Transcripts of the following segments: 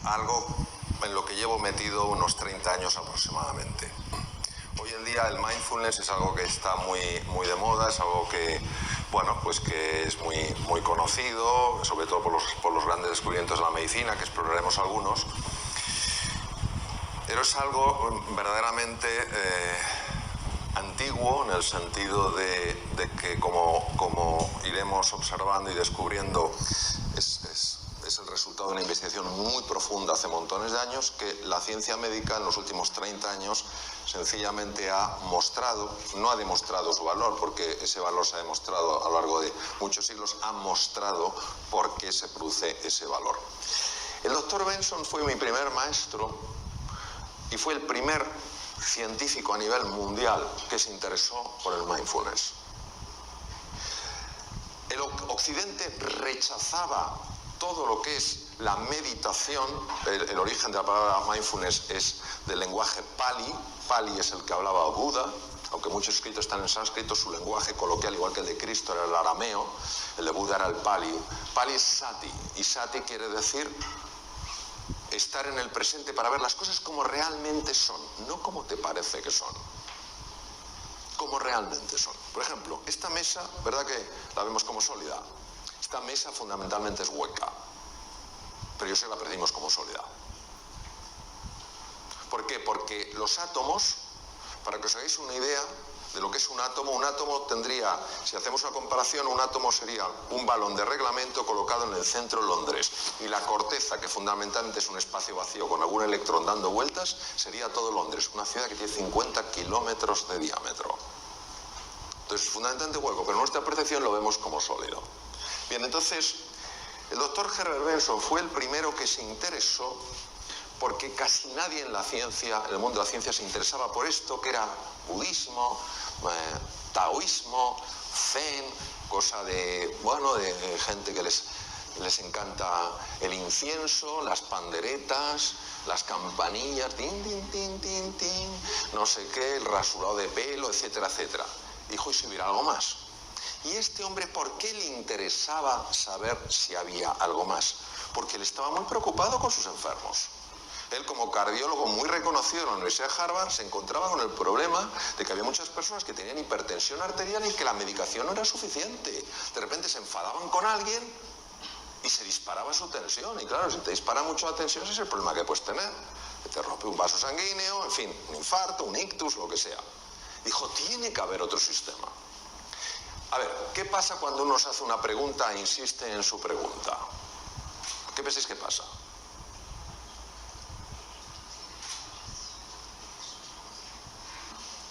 algo en lo que llevo metido unos 30 años aproximadamente. Hoy en día el mindfulness es algo que está muy de moda, es algo que, bueno, pues que es muy conocido, sobre todo por los grandes descubrimientos de la medicina, que exploraremos algunos. Pero es algo verdaderamente antiguo, en el sentido de que, como iremos observando y descubriendo, es el resultado de una investigación muy profunda hace montones de años, que la ciencia médica en los últimos 30 años sencillamente ha mostrado, no ha demostrado su valor, porque ese valor se ha demostrado a lo largo de muchos siglos, ha mostrado por qué se produce ese valor. El doctor Benson fue mi primer maestro y fue el primer científico a nivel mundial que se interesó por el mindfulness. El Occidente rechazaba todo lo que es la meditación. El origen de la palabra mindfulness es del lenguaje Pali. Pali es el que hablaba Buda, aunque muchos escritos están en sánscrito, su lenguaje coloquial, igual que el de Cristo, era el arameo, el de Buda era el Pali. Pali es Sati, y Sati quiere decir estar en el presente para ver las cosas como realmente son, no como te parece que son, como realmente son. Por ejemplo, esta mesa, ¿verdad que la vemos como sólida? Esta mesa fundamentalmente es hueca, pero yo sé que la percibimos como sólida. ¿Por qué? Porque los átomos, para que os hagáis una idea de lo que es un átomo tendría, si hacemos una comparación, un átomo sería un balón de reglamento colocado en el centro de Londres, y la corteza, que fundamentalmente es un espacio vacío con algún electrón dando vueltas, sería todo Londres, una ciudad que tiene 50 kilómetros de diámetro. Entonces, fundamentalmente hueco, pero en nuestra percepción lo vemos como sólido. Bien, entonces, el doctor Herbert Benson fue el primero que se interesó, porque casi nadie en la ciencia, en el mundo de la ciencia, se interesaba por esto, que era budismo, taoísmo, zen, cosa de, bueno, de gente que les encanta el incienso, las panderetas, las campanillas, tin, tin, tin, tin, tin, no sé qué, el rasurado de pelo, etcétera, etcétera. Dijo, ¿y si hubiera algo más? Y este hombre, ¿por qué le interesaba saber si había algo más? Porque él estaba muy preocupado con sus enfermos. Él, como cardiólogo muy reconocido en la Universidad de Harvard, se encontraba con el problema de que había muchas personas que tenían hipertensión arterial y que la medicación no era suficiente. De repente se enfadaban con alguien y se disparaba su tensión. Y claro, si te dispara mucho la tensión, ese es el problema que puedes tener. Que te rompe un vaso sanguíneo, en fin, un infarto, un ictus, lo que sea. Dijo, tiene que haber otro sistema. A ver, ¿qué pasa cuando uno se hace una pregunta e insiste en su pregunta? ¿Qué pensáis que pasa?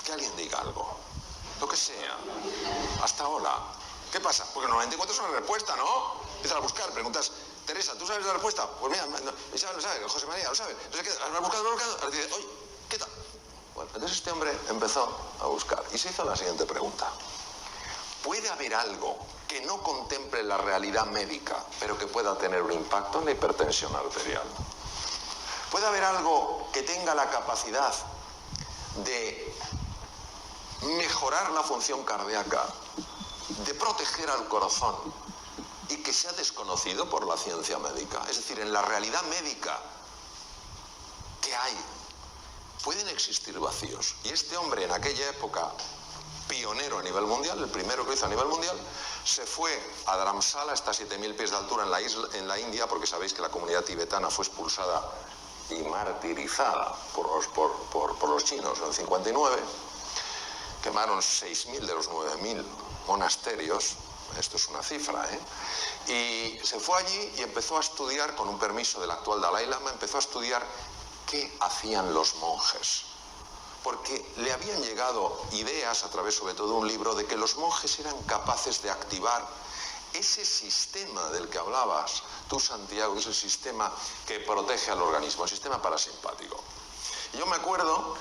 Que alguien diga algo, lo que sea, hasta ahora. ¿Qué pasa? Porque normalmente encuentras una respuesta, ¿no? Empiezas a buscar, preguntas, Teresa, ¿tú sabes la respuesta? Pues mira, Isabel lo sabe, José María lo sabe, no sé qué, has buscado, ahora dice, oye, ¿qué tal? Bueno, entonces este hombre empezó a buscar y se hizo la siguiente pregunta. ¿Puede haber algo que no contemple la realidad médica, pero que pueda tener un impacto en la hipertensión arterial? ¿Puede haber algo que tenga la capacidad de mejorar la función cardíaca, de proteger al corazón y que sea desconocido por la ciencia médica? Es decir, en la realidad médica que hay, pueden existir vacíos. Y este hombre, en aquella época, pionero a nivel mundial, el primero que lo hizo a nivel mundial, se fue a Dharamsala, hasta 7.000 pies de altura en la India, porque sabéis que la comunidad tibetana fue expulsada y martirizada por los chinos en el 59. Quemaron 6.000 de los 9.000 monasterios, esto es una cifra, y se fue allí y empezó a estudiar, con un permiso del actual Dalai Lama, empezó a estudiar qué hacían los monjes. Porque le habían llegado ideas, a través sobre todo de un libro, de que los monjes eran capaces de activar ese sistema del que hablabas tú, Santiago, que es el sistema que protege al organismo, el sistema parasimpático. Y yo me acuerdo,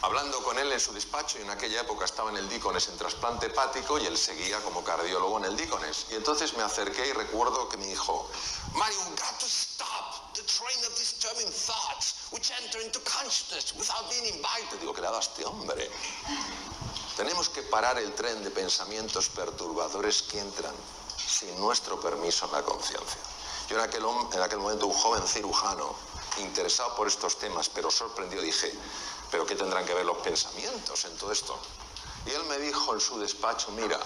hablando con él en su despacho, y en aquella época estaba en el Dícones en trasplante hepático, y él seguía como cardiólogo en el Dícones. Y entonces me acerqué y recuerdo que me dijo, Mario, you've got to stop the train of disturbing thoughts which enter into consciousness without being invited. Digo, ¿qué le ha dado a este hombre? Tenemos que parar el tren de pensamientos perturbadores que entran sin nuestro permiso en la conciencia. Yo en aquel momento, un joven cirujano, interesado por estos temas, pero sorprendido, dije, ¿pero qué tendrán que ver los pensamientos en todo esto? Y él me dijo en su despacho, mira,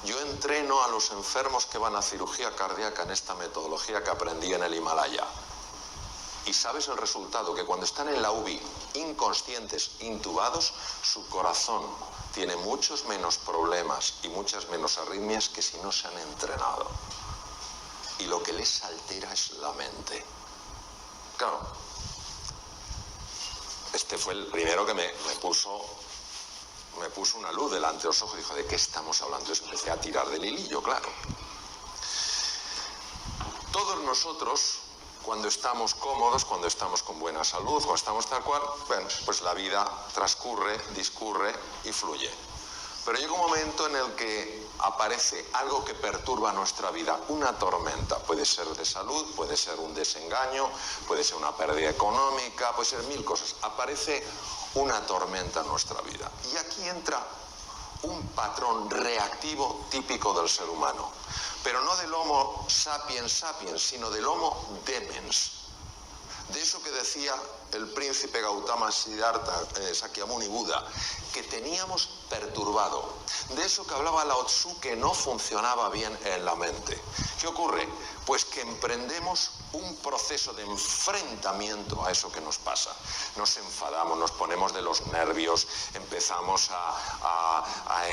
yo entreno a los enfermos que van a cirugía cardíaca en esta metodología que aprendí en el Himalaya. Y sabes el resultado, que cuando están en la UBI, inconscientes, intubados, su corazón tiene muchos menos problemas y muchas menos arritmias que si no se han entrenado. Y lo que les altera es la mente. Claro, este fue el primero que me puso una luz delante de los ojos y dijo, ¿de qué estamos hablando? Entonces empecé a tirar del hilillo, claro. Todos nosotros, cuando estamos cómodos, cuando estamos con buena salud, cuando estamos tal cual, bueno, pues la vida transcurre, discurre y fluye. Pero llega un momento en el que aparece algo que perturba nuestra vida, una tormenta. Puede ser de salud, puede ser un desengaño, puede ser una pérdida económica, puede ser mil cosas. Aparece una tormenta en nuestra vida. Y aquí entra un patrón reactivo típico del ser humano. Pero no del Homo sapiens sapiens, sino del Homo demens. De eso que decía el príncipe Gautama Siddhartha, Sakyamuni Buda, que teníamos perturbado. De eso que hablaba Lao Tzu, que no funcionaba bien en la mente. ¿Qué ocurre? Pues que emprendemos un proceso de enfrentamiento a eso que nos pasa. Nos enfadamos, nos ponemos de los nervios, empezamos a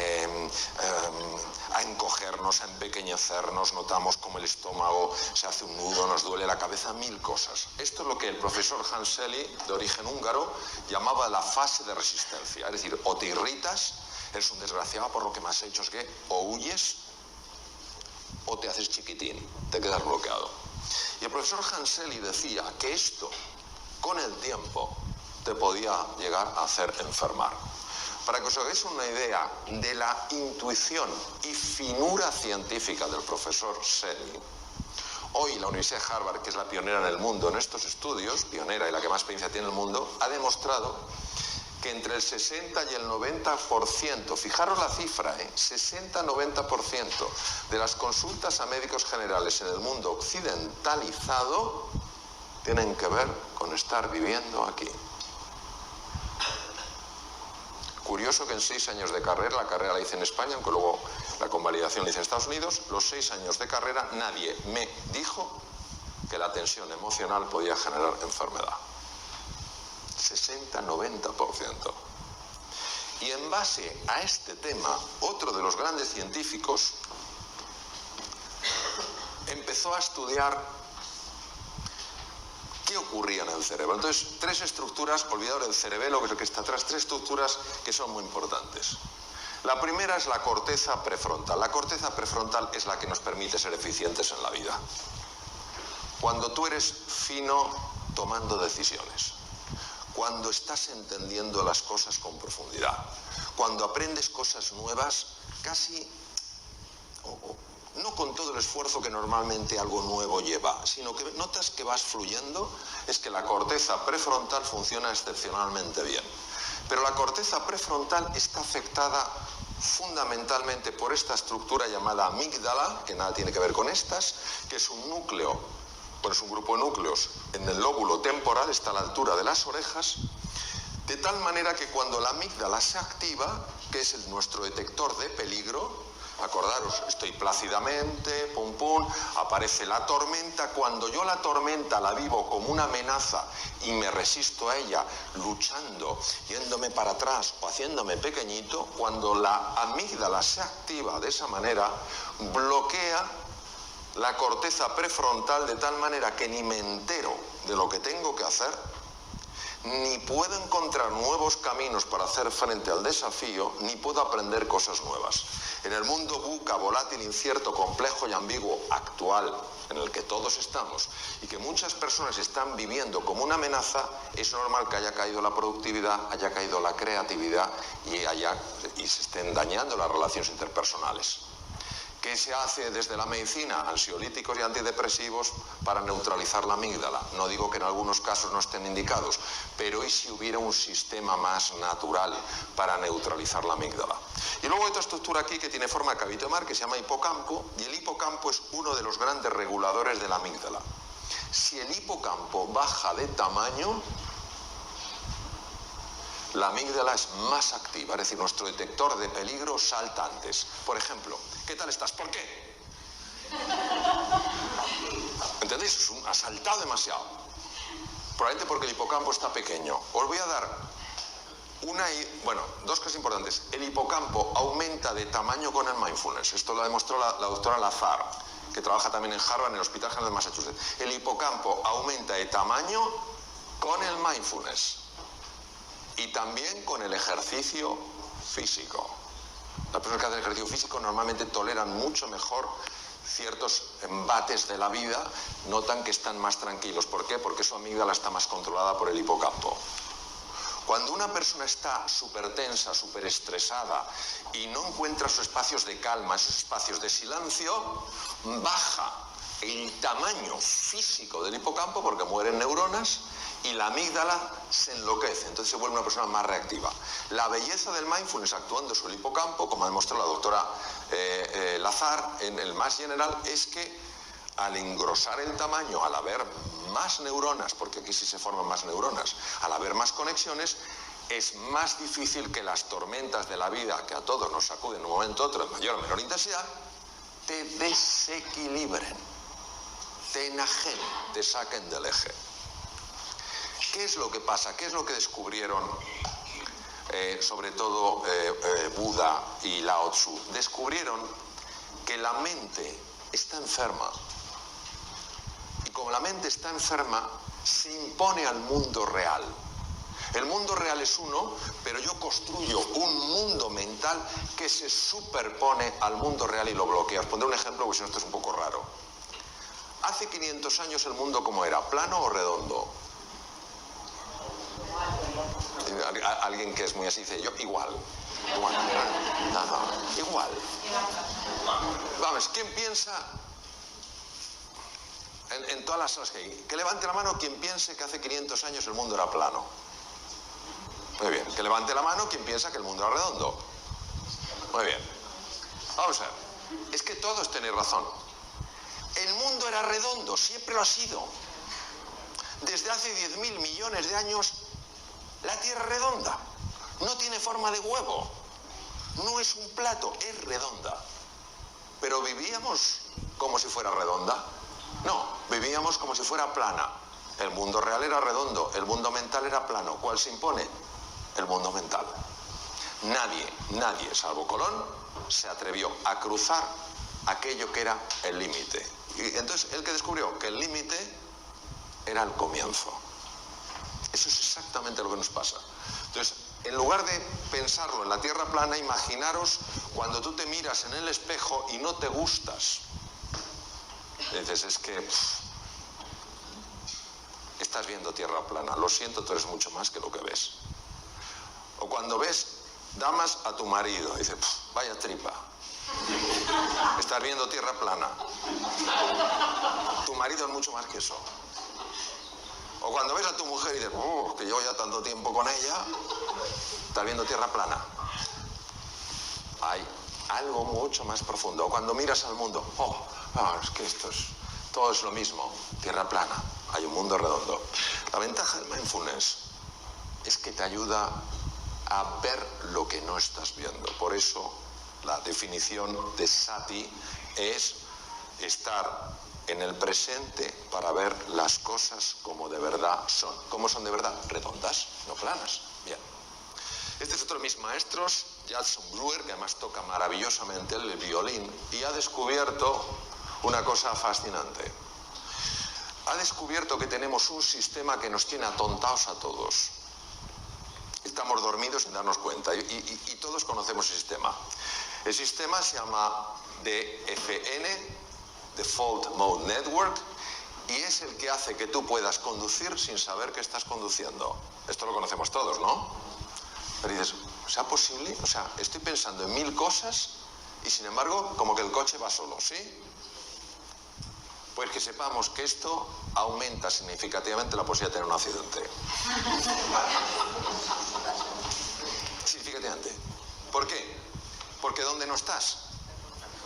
encogernos, a empequeñecernos, notamos como el estómago se hace un nudo, nos duele la cabeza, mil cosas. Esto es lo que el profesor Hanseli, de origen húngaro, llamaba la fase de resistencia. Es decir, o te irritas, eres un desgraciado por lo que me has hecho, es que o huyes o te haces chiquitín, te quedas bloqueado. Y el profesor Hanseli decía que esto, con el tiempo, te podía llegar a hacer enfermar. Para que os hagáis una idea de la intuición y finura científica del profesor Hanseli, hoy la Universidad de Harvard, que es la pionera en el mundo en estos estudios, pionera y la que más experiencia tiene en el mundo, ha demostrado que entre el 60 y el 90%, fijaros la cifra, 60-90% de las consultas a médicos generales en el mundo occidentalizado tienen que ver con estar viviendo aquí. Curioso que en 6 años de carrera, la carrera la hice en España, aunque luego la convalidación la hice en Estados Unidos, los 6 años de carrera nadie me dijo que la tensión emocional podía generar enfermedad. 60-90%. Y en base a este tema, otro de los grandes científicos empezó a estudiar qué ocurría en el cerebro. Entonces, 3 estructuras, olvidaos del cerebelo, que es el que está atrás, 3 estructuras que son muy importantes. La primera es la corteza prefrontal. La corteza prefrontal es la que nos permite ser eficientes en la vida. Cuando tú eres fino tomando decisiones, cuando estás entendiendo las cosas con profundidad, cuando aprendes cosas nuevas, casi, no con todo el esfuerzo que normalmente algo nuevo lleva, sino que notas que vas fluyendo, es que la corteza prefrontal funciona excepcionalmente bien. Pero la corteza prefrontal está afectada fundamentalmente por esta estructura llamada amígdala, que nada tiene que ver con estas, que es un núcleo, bueno, es un grupo de núcleos en el lóbulo temporal, está a la altura de las orejas, de tal manera que cuando la amígdala se activa, que es nuestro detector de peligro, acordaros, estoy plácidamente, pum pum, aparece la tormenta, cuando yo la tormenta la vivo como una amenaza y me resisto a ella, luchando, yéndome para atrás o haciéndome pequeñito, cuando la amígdala se activa de esa manera, bloquea la corteza prefrontal de tal manera que ni me entero de lo que tengo que hacer, ni puedo encontrar nuevos caminos para hacer frente al desafío, ni puedo aprender cosas nuevas. En el mundo VUCA, volátil, incierto, complejo y ambiguo actual, en el que todos estamos, y que muchas personas están viviendo como una amenaza, es normal que haya caído la productividad, haya caído la creatividad y se estén dañando las relaciones interpersonales. ¿Qué se hace desde la medicina? Ansiolíticos y antidepresivos para neutralizar la amígdala. No digo que en algunos casos no estén indicados, pero ¿y si hubiera un sistema más natural para neutralizar la amígdala? Y luego hay otra estructura aquí que tiene forma de cabito de mar que se llama hipocampo, y el hipocampo es uno de los grandes reguladores de la amígdala. Si el hipocampo baja de tamaño, la amígdala es más activa, es decir, nuestro detector de peligro salta antes. Por ejemplo, ¿qué tal estás? ¿Por qué? ¿Entendéis? Ha saltado demasiado. Probablemente porque el hipocampo está pequeño. Os voy a dar dos cosas importantes. El hipocampo aumenta de tamaño con el mindfulness. Esto lo demostró la doctora Lazar, que trabaja también en Harvard, en el Hospital General de Massachusetts. El hipocampo aumenta de tamaño con el mindfulness y también con el ejercicio físico. Las personas que hacen ejercicio físico normalmente toleran mucho mejor ciertos embates de la vida, notan que están más tranquilos. ¿Por qué? Porque su amígdala está más controlada por el hipocampo. Cuando una persona está súper tensa, súper estresada y no encuentra sus espacios de calma, esos espacios de silencio, baja el tamaño físico del hipocampo porque mueren neuronas y la amígdala se enloquece, entonces se vuelve una persona más reactiva. La belleza del mindfulness actuando sobre el hipocampo, como ha demostrado la doctora Lazar en el Mass General, es que al engrosar el tamaño, al haber más neuronas, porque aquí sí se forman más neuronas, al haber más conexiones, es más difícil que las tormentas de la vida, que a todos nos sacuden en un momento u otro, de mayor o menor intensidad, te desequilibren, te enajenen, te saquen del eje. ¿Qué es lo que pasa? ¿Qué es lo que descubrieron sobre todo Buda y Lao Tzu? Descubrieron que la mente está enferma. Y como la mente está enferma, se impone al mundo real. El mundo real es uno, pero yo construyo un mundo mental que se superpone al mundo real y lo bloquea. Os pondré un ejemplo, porque si no esto es un poco raro. Hace 500 años el mundo ¿cómo era? ¿Plano o redondo? Alguien que es muy así dice, yo igual. Igual. Vamos, ¿quién piensa en todas las salas que hay? Que levante la mano quien piense que hace 500 años el mundo era plano. Muy bien. Que levante la mano quien piensa que el mundo era redondo. Muy bien. Vamos a ver. Es que todos tenéis razón. El mundo era redondo, siempre lo ha sido. Desde hace 10.000 millones de años la Tierra es redonda. No tiene forma de huevo. No es un plato, es redonda. Pero vivíamos como si fuera redonda. No, vivíamos como si fuera plana. El mundo real era redondo, el mundo mental era plano. ¿Cuál se impone? El mundo mental. Nadie, salvo Colón, se atrevió a cruzar aquello que era el límite. Y entonces, el que descubrió que el límite era el comienzo. Eso es exactamente lo que nos pasa. Entonces, en lugar de pensarlo en la Tierra plana, imaginaros cuando tú te miras en el espejo y no te gustas. Y dices, es que estás viendo Tierra plana. Lo siento, tú eres mucho más que lo que ves. O cuando ves damas a tu marido, dices, vaya tripa. Estás viendo Tierra plana. Tu marido es mucho más que eso. O cuando ves a tu mujer y dices, que llevo ya tanto tiempo con ella, estás viendo Tierra plana. Hay algo mucho más profundo. O cuando miras al mundo, es que todo es lo mismo, Tierra plana, hay un mundo redondo. La ventaja del mindfulness es que te ayuda a ver lo que no estás viendo. Por eso la definición de sati es estar en el presente para ver las cosas como de verdad son. ¿Cómo son de verdad? Redondas, no planas. Bien. Este es otro de mis maestros, Judson Brewer, que además toca maravillosamente el violín y ha descubierto una cosa fascinante. Ha descubierto que tenemos un sistema que nos tiene atontados a todos. Estamos dormidos sin darnos cuenta y todos conocemos el sistema. El sistema se llama DFN, Default Mode Network, y es el que hace que tú puedas conducir sin saber que estás conduciendo. Esto lo conocemos todos, ¿no? Pero dices, ¿sea posible? O sea, estoy pensando en 1000 cosas y sin embargo, como que el coche va solo, ¿sí? Pues que sepamos que esto aumenta significativamente la posibilidad de tener un accidente. Significativamente. ¿Por qué? Porque ¿dónde no estás?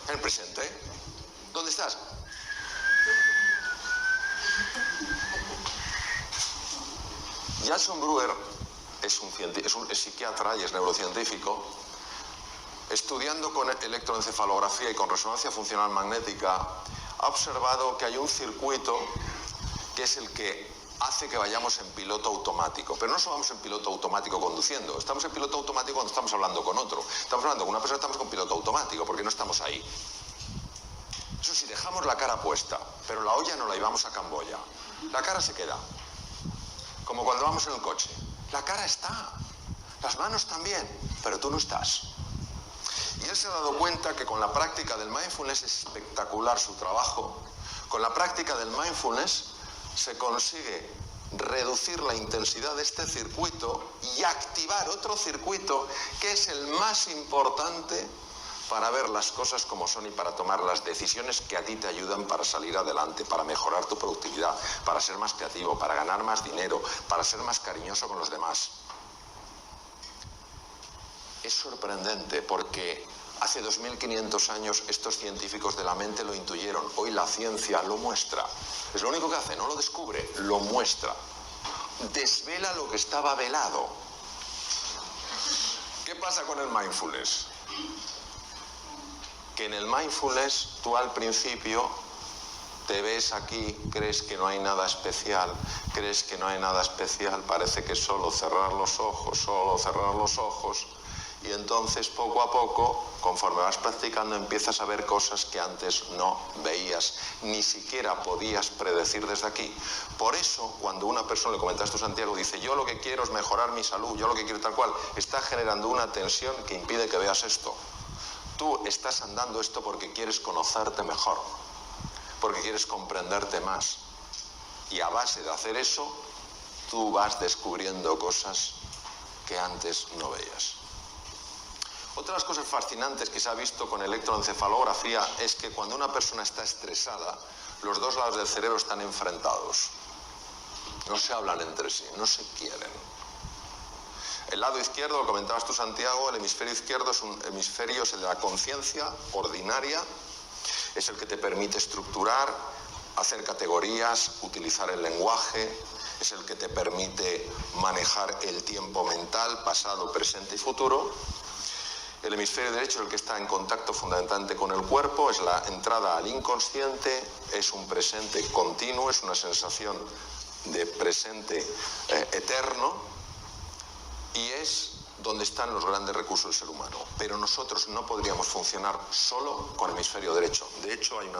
En el presente. ¿Dónde estás? Jason Brewer es psiquiatra y es neurocientífico. Estudiando con electroencefalografía y con resonancia funcional magnética, ha observado que hay un circuito que es el que hace que vayamos en piloto automático. Pero no solo vamos en piloto automático conduciendo, estamos en piloto automático cuando estamos hablando con otro. Estamos hablando con una persona, estamos con piloto automático, porque no estamos ahí. Eso sí, dejamos la cara puesta, pero la olla no la llevamos a Camboya. La cara se queda, como cuando vamos en el coche. La cara está, las manos también, pero tú no estás. Y él se ha dado cuenta que con la práctica del mindfulness, es espectacular su trabajo, con la práctica del mindfulness se consigue reducir la intensidad de este circuito y activar otro circuito que es el más importante para ver las cosas como son y para tomar las decisiones que a ti te ayudan para salir adelante, para mejorar tu productividad, para ser más creativo, para ganar más dinero, para ser más cariñoso con los demás. Es sorprendente porque hace 2500 años estos científicos de la mente lo intuyeron. Hoy la ciencia lo muestra. Es lo único que hace, no lo descubre, lo muestra. Desvela lo que estaba velado. ¿Qué pasa con el mindfulness? Que en el mindfulness tú al principio te ves aquí, crees que no hay nada especial, parece que solo cerrar los ojos, y entonces poco a poco, conforme vas practicando, empiezas a ver cosas que antes no veías, ni siquiera podías predecir desde aquí. Por eso, cuando una persona, le comentaste tú, Santiago, dice, yo lo que quiero es mejorar mi salud, yo lo que quiero tal cual, está generando una tensión que impide que veas esto. Tú estás andando esto porque quieres conocerte mejor, porque quieres comprenderte más. Y a base de hacer eso, tú vas descubriendo cosas que antes no veías. Otra de las cosas fascinantes que se ha visto con electroencefalografía es que cuando una persona está estresada, los dos lados del cerebro están enfrentados. No se hablan entre sí, no se quieren. El lado izquierdo, lo comentabas tú, Santiago, el hemisferio izquierdo es un hemisferio, es el de la conciencia ordinaria, es el que te permite estructurar, hacer categorías, utilizar el lenguaje, es el que te permite manejar el tiempo mental, pasado, presente y futuro. El hemisferio derecho es el que está en contacto fundamentalmente con el cuerpo, es la entrada al inconsciente, es un presente continuo, es una sensación de presente eterno, y es donde están los grandes recursos del ser humano. Pero nosotros no podríamos funcionar solo con el hemisferio derecho. De hecho, hay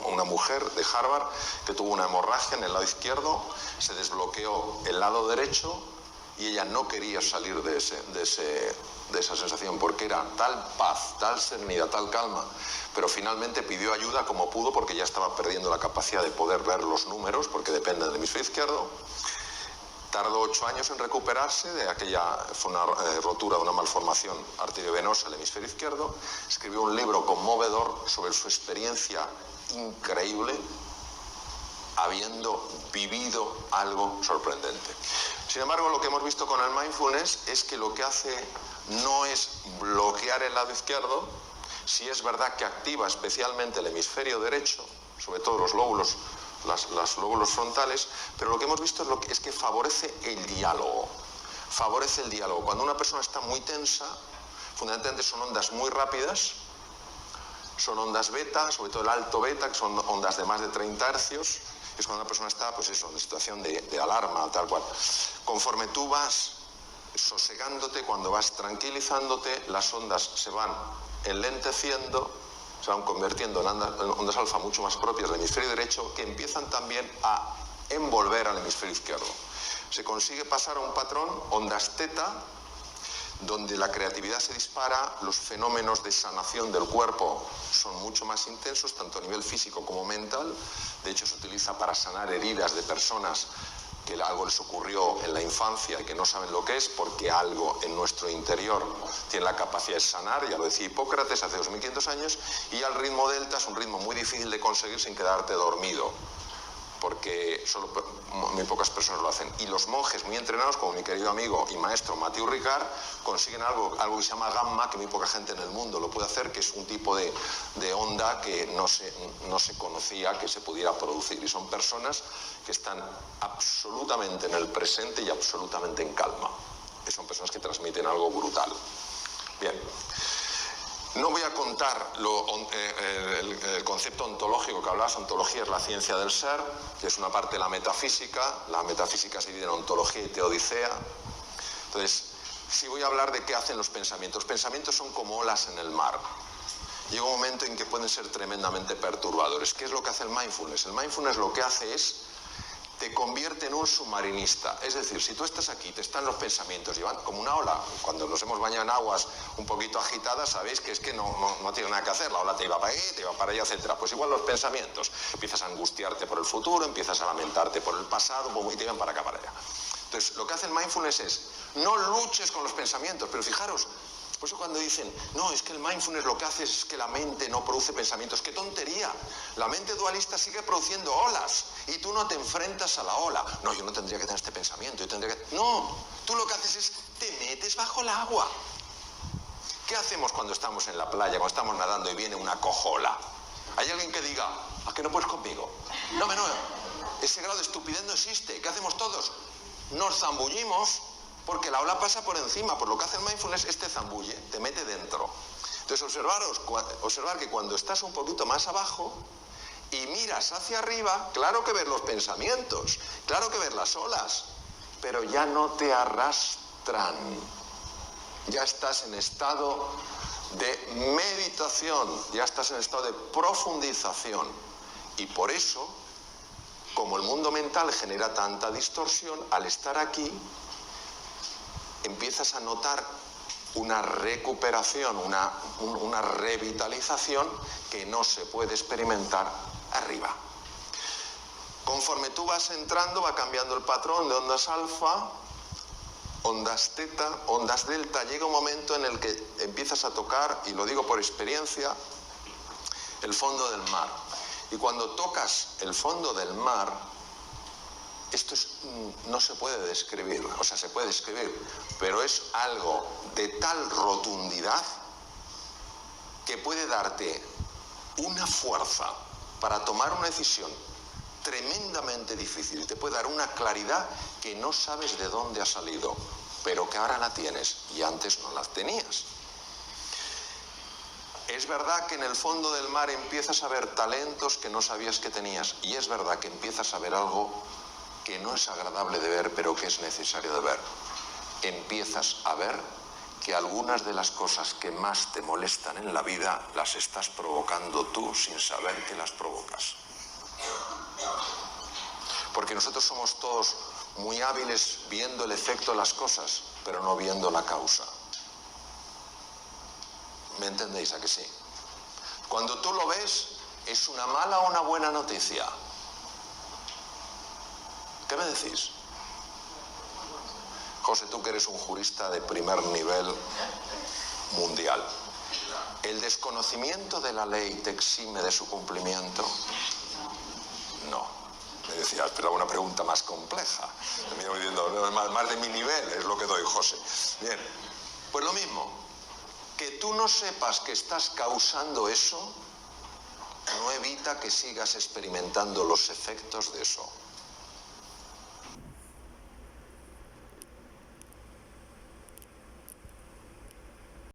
una mujer de Harvard que tuvo una hemorragia en el lado izquierdo, se desbloqueó el lado derecho y ella no quería salir de esa sensación porque era tal paz, tal serenidad, tal calma, pero finalmente pidió ayuda como pudo porque ya estaba perdiendo la capacidad de poder ver los números porque dependen del hemisferio izquierdo. Tardó 8 años en recuperarse de aquella, fue una rotura de una malformación arteriovenosa del hemisferio izquierdo. Escribió un libro conmovedor sobre su experiencia increíble habiendo vivido algo sorprendente. Sin embargo, lo que hemos visto con el mindfulness es que lo que hace no es bloquear el lado izquierdo, sí es verdad que activa especialmente el hemisferio derecho, sobre todo los lóbulos, los lóbulos frontales, pero lo que hemos visto es que favorece el diálogo. Favorece el diálogo. Cuando una persona está muy tensa, fundamentalmente son ondas muy rápidas, son ondas beta, sobre todo el alto beta, que son ondas de más de 30 hercios, es cuando una persona está, pues eso, en situación de alarma, tal cual. Conforme tú vas sosegándote, cuando vas tranquilizándote, las ondas se van enlenteciendo, se van convirtiendo en ondas alfa mucho más propias del hemisferio derecho, que empiezan también a envolver al hemisferio izquierdo. Se consigue pasar a un patrón, ondas teta, donde la creatividad se dispara, los fenómenos de sanación del cuerpo son mucho más intensos, tanto a nivel físico como mental. De hecho, se utiliza para sanar heridas de personas que algo les ocurrió en la infancia y que no saben lo que es, porque algo en nuestro interior tiene la capacidad de sanar, ya lo decía Hipócrates hace 2500 años, y al ritmo delta es un ritmo muy difícil de conseguir sin quedarte dormido, porque porque solo muy pocas personas lo hacen. Y los monjes muy entrenados, como mi querido amigo y maestro Mathieu Ricard, consiguen algo que se llama gamma, que muy poca gente en el mundo lo puede hacer, que es un tipo de onda que no se conocía que se pudiera producir. Y son personas que están absolutamente en el presente y absolutamente en calma. Que son personas que transmiten algo brutal. Bien. No voy a contar el concepto ontológico que hablabas. Ontología es la ciencia del ser, que es una parte de la metafísica. La metafísica se divide en ontología y teodicea. Entonces, sí voy a hablar de qué hacen los pensamientos. Los pensamientos son como olas en el mar. Llega un momento en que pueden ser tremendamente perturbadores. ¿Qué es lo que hace el mindfulness? El mindfulness lo que hace es te convierte en un submarinista. Es decir, si tú estás aquí, te están los pensamientos, llevan como una ola. Cuando nos hemos bañado en aguas un poquito agitadas, sabéis que es que no tienes nada que hacer. La ola te iba para ahí, te iba para allá, etc. Pues igual los pensamientos. Empiezas a angustiarte por el futuro, empiezas a lamentarte por el pasado, y te llevan para acá, para allá. Entonces, lo que hace el mindfulness es, no luches con los pensamientos, pero fijaros, por eso cuando dicen, no, es que el mindfulness lo que hace es que la mente no produce pensamientos. ¡Qué tontería! La mente dualista sigue produciendo olas y tú no te enfrentas a la ola. No, yo no tendría que tener este pensamiento, yo tendría que... No, tú lo que haces es, te metes bajo el agua. ¿Qué hacemos cuando estamos en la playa, cuando estamos nadando y viene una cojola? ¿Hay alguien que diga, ¿a qué no puedes conmigo? No, ese grado de estupidez no existe. ¿Qué hacemos todos? Nos zambullimos. Porque la ola pasa por encima. Por lo que hace el mindfulness, te zambulle, te mete dentro. Entonces observar que cuando estás un poquito más abajo y miras hacia arriba, claro que ves los pensamientos, claro que ves las olas, pero ya no te arrastran. Ya estás en estado de meditación, ya estás en estado de profundización. Y por eso, como el mundo mental genera tanta distorsión, al estar aquí, empiezas a notar una recuperación, una revitalización que no se puede experimentar arriba. Conforme tú vas entrando, va cambiando el patrón de ondas alfa, ondas teta, ondas delta. Llega un momento en el que empiezas a tocar, y lo digo por experiencia, el fondo del mar. Y cuando tocas el fondo del mar, esto no se puede describir, o sea, se puede describir, pero es algo de tal rotundidad que puede darte una fuerza para tomar una decisión tremendamente difícil. Te puede dar una claridad que no sabes de dónde ha salido, pero que ahora la tienes y antes no la tenías. Es verdad que en el fondo del mar empiezas a ver talentos que no sabías que tenías, y es verdad que empiezas a ver algo que no es agradable de ver, pero que es necesario de ver. Empiezas a ver que algunas de las cosas que más te molestan en la vida las estás provocando tú sin saber que las provocas. Porque nosotros somos todos muy hábiles viendo el efecto de las cosas, pero no viendo la causa. ¿Me entendéis a que sí? Cuando tú lo ves, ¿es una mala o una buena noticia? ¿Qué me decís? José, tú que eres un jurista de primer nivel mundial, ¿el desconocimiento de la ley te exime de su cumplimiento? No. Me decía, esperaba una pregunta más compleja. Me iba diciendo, más de mi nivel es lo que doy, José. Bien, pues lo mismo. Que tú no sepas que estás causando eso no evita que sigas experimentando los efectos de eso.